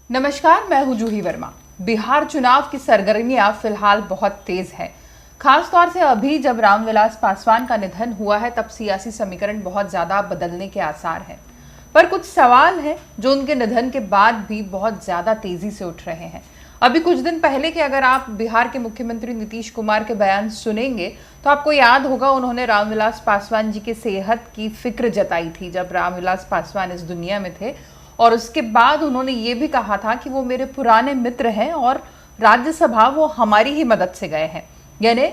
नमस्कार, मैं हूं जूही वर्मा। बिहार चुनाव की सरगर्मियां फिलहाल बहुत तेज है। खास तौर से अभी जब रामविलास पासवान का निधन हुआ है तब सियासी समीकरण बहुत ज्यादा बदलने के आसार हैं। पर कुछ सवाल हैं जो उनके निधन के बाद भी बहुत ज्यादा तेजी से उठ रहे हैं। अभी कुछ दिन पहले के अगर आप बिहार के मुख्यमंत्री नीतीश कुमार के बयान सुनेंगे तो आपको याद होगा उन्होंने रामविलास पासवान जी की सेहत की फिक्र जताई थी जब रामविलास पासवान इस दुनिया में थे। और उसके बाद उन्होंने ये भी कहा था कि वो मेरे पुराने मित्र हैं और राज्यसभा वो हमारी ही मदद से गए हैं। यानी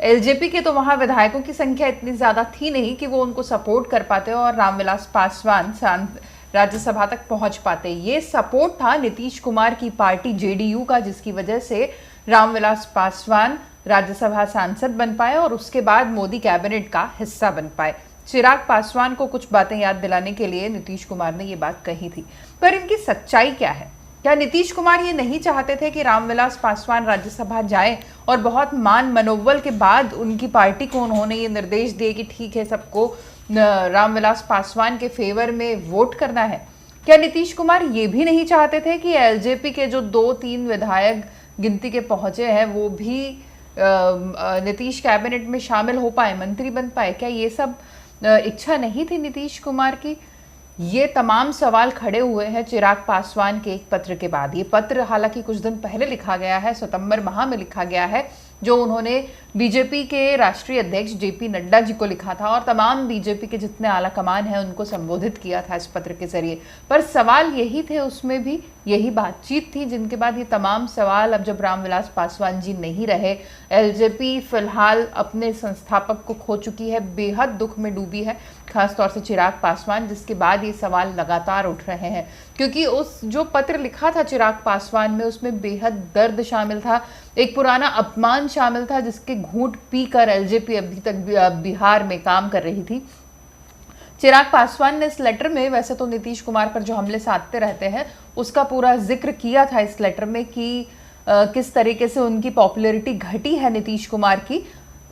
एलजेपी के तो वहां विधायकों की संख्या इतनी ज्यादा थी नहीं कि वो उनको सपोर्ट कर पाते और रामविलास पासवान राज्यसभा तक पहुंच पाते। ये सपोर्ट था नीतीश कुमार की पार्टी जेडीयू का, जिसकी वजह से रामविलास पासवान राज्यसभा सांसद बन पाए और उसके बाद मोदी कैबिनेट का हिस्सा बन पाए। चिराग पासवान को कुछ बातें याद दिलाने के लिए नीतीश कुमार ने ये बात कही थी, पर इनकी सच्चाई क्या है? क्या नीतीश कुमार ये नहीं चाहते थे कि रामविलास पासवान राज्यसभा जाए और बहुत मान मनोबल के बाद उनकी पार्टी को उन्होंने ये निर्देश दिए कि ठीक है, सबको रामविलास पासवान के फेवर में वोट करना है? क्या नीतीश कुमार ये भी नहीं चाहते थे कि एलजेपी के जो 2-3 विधायक गिनती के पहुंचे हैं वो भी नीतीश कैबिनेट में शामिल हो पाए, मंत्री बन पाए? क्या ये सब इच्छा नहीं थी नीतीश कुमार की? ये तमाम सवाल खड़े हुए हैं चिराग पासवान के एक पत्र के बाद। ये पत्र हालांकि कुछ दिन पहले लिखा गया है, सितंबर माह में लिखा गया है, जो उन्होंने बीजेपी के राष्ट्रीय अध्यक्ष जेपी नड्डा जी को लिखा था और तमाम बीजेपी के जितने आला कमान हैं उनको संबोधित किया था इस पत्र के जरिए। पर सवाल यही थे, उसमें भी यही बातचीत थी, जिनके बाद ये तमाम सवाल अब जब रामविलास पासवान जी नहीं रहे, एलजेपी फिलहाल अपने संस्थापक को खो चुकी है, बेहद दुख में डूबी है, खासतौर से चिराग पासवान, जिसके बाद ये सवाल लगातार उठ रहे हैं। क्योंकि उस जो पत्र लिखा था चिराग पासवान में, उसमें बेहद दर्द शामिल था, एक पुराना अपमान शामिल था जिसके घूंट पीकर एलजेपी अभी तक बिहार में काम कर रही थी। चिराग पासवान ने इस लेटर में, वैसे तो नीतीश कुमार पर जो हमले साधते रहते हैं उसका पूरा जिक्र किया था इस लेटर में कि किस तरीके से उनकी पॉपुलैरिटी घटी है नीतीश कुमार की।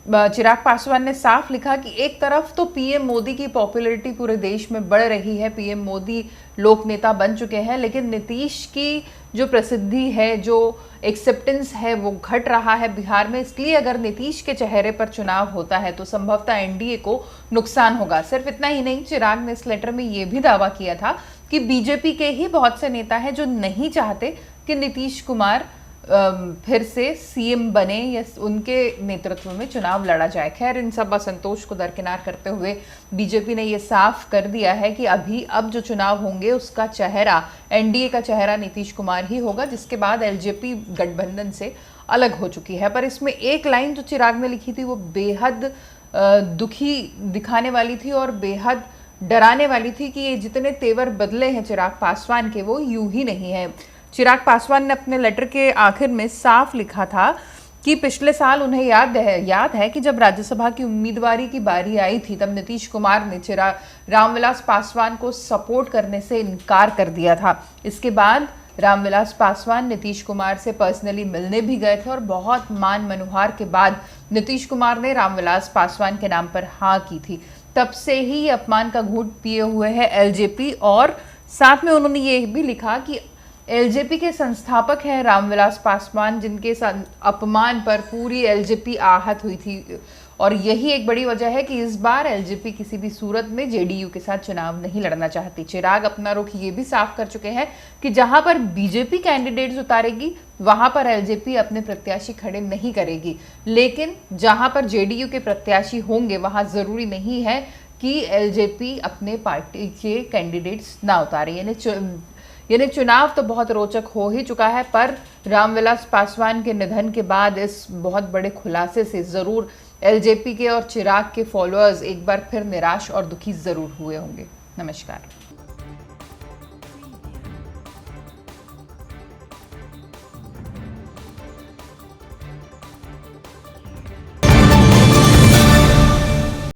चिराग पासवान ने साफ लिखा कि एक तरफ तो पीएम मोदी की पॉपुलैरिटी पूरे देश में बढ़ रही है, पीएम मोदी लोक नेता बन चुके हैं, लेकिन नीतीश की जो प्रसिद्धि है, जो एक्सेप्टेंस है, वो घट रहा है बिहार में। इसलिए अगर नीतीश के चेहरे पर चुनाव होता है तो संभवतः एनडीए को नुकसान होगा। सिर्फ इतना ही नहीं, चिराग ने इस लेटर में ये भी दावा किया था कि बीजेपी के ही बहुत से नेता हैं जो नहीं चाहते कि नीतीश कुमार फिर से सीएम बने या उनके नेतृत्व में चुनाव लड़ा जाए। खैर, इन सब असंतोष को दरकिनार करते हुए बीजेपी ने यह साफ कर दिया है कि अब जो चुनाव होंगे उसका चेहरा, एनडीए का चेहरा नीतीश कुमार ही होगा, जिसके बाद एलजेपी गठबंधन से अलग हो चुकी है। पर इसमें एक लाइन जो चिराग ने लिखी थी वो बेहद दुखी दिखाने वाली थी और बेहद डराने वाली थी कि ये जितने तेवर बदले हैं चिराग पासवान के, वो यूं ही नहीं है। चिराग पासवान ने अपने लेटर के आखिर में साफ लिखा था कि पिछले साल उन्हें याद है कि जब राज्यसभा की उम्मीदवारी की बारी आई थी तब नीतीश कुमार ने रामविलास पासवान को सपोर्ट करने से इनकार कर दिया था। इसके बाद रामविलास पासवान नीतीश कुमार से पर्सनली मिलने भी गए थे और बहुत मान मनुहार के बाद नीतीश कुमार ने रामविलास पासवान के नाम पर हाँ की थी। तब से ही अपमान का घूंट पिए हुए है एलजेपी। और साथ में उन्होंने ये भी लिखा कि एलजेपी के संस्थापक हैं रामविलास पासवान, जिनके अपमान पर पूरी एलजेपी आहत हुई थी और यही एक बड़ी वजह है कि इस बार एलजेपी किसी भी सूरत में जेडीयू के साथ चुनाव नहीं लड़ना चाहती। चिराग अपना रुख ये भी साफ कर चुके हैं कि जहां पर बीजेपी कैंडिडेट्स उतारेगी वहां पर एलजेपी अपने प्रत्याशी खड़े नहीं करेगी, लेकिन जहां पर जेडीयू के प्रत्याशी होंगे वहां जरूरी नहीं है कि एलजेपी अपने पार्टी के कैंडिडेट्स ना उतारे। यानी चुनाव तो बहुत रोचक हो ही चुका है, पर रामविलास पासवान के निधन के बाद इस बहुत बड़े खुलासे से जरूर एलजेपी के और चिराग के फॉलोअर्स एक बार फिर निराश और दुखी जरूर हुए होंगे। नमस्कार।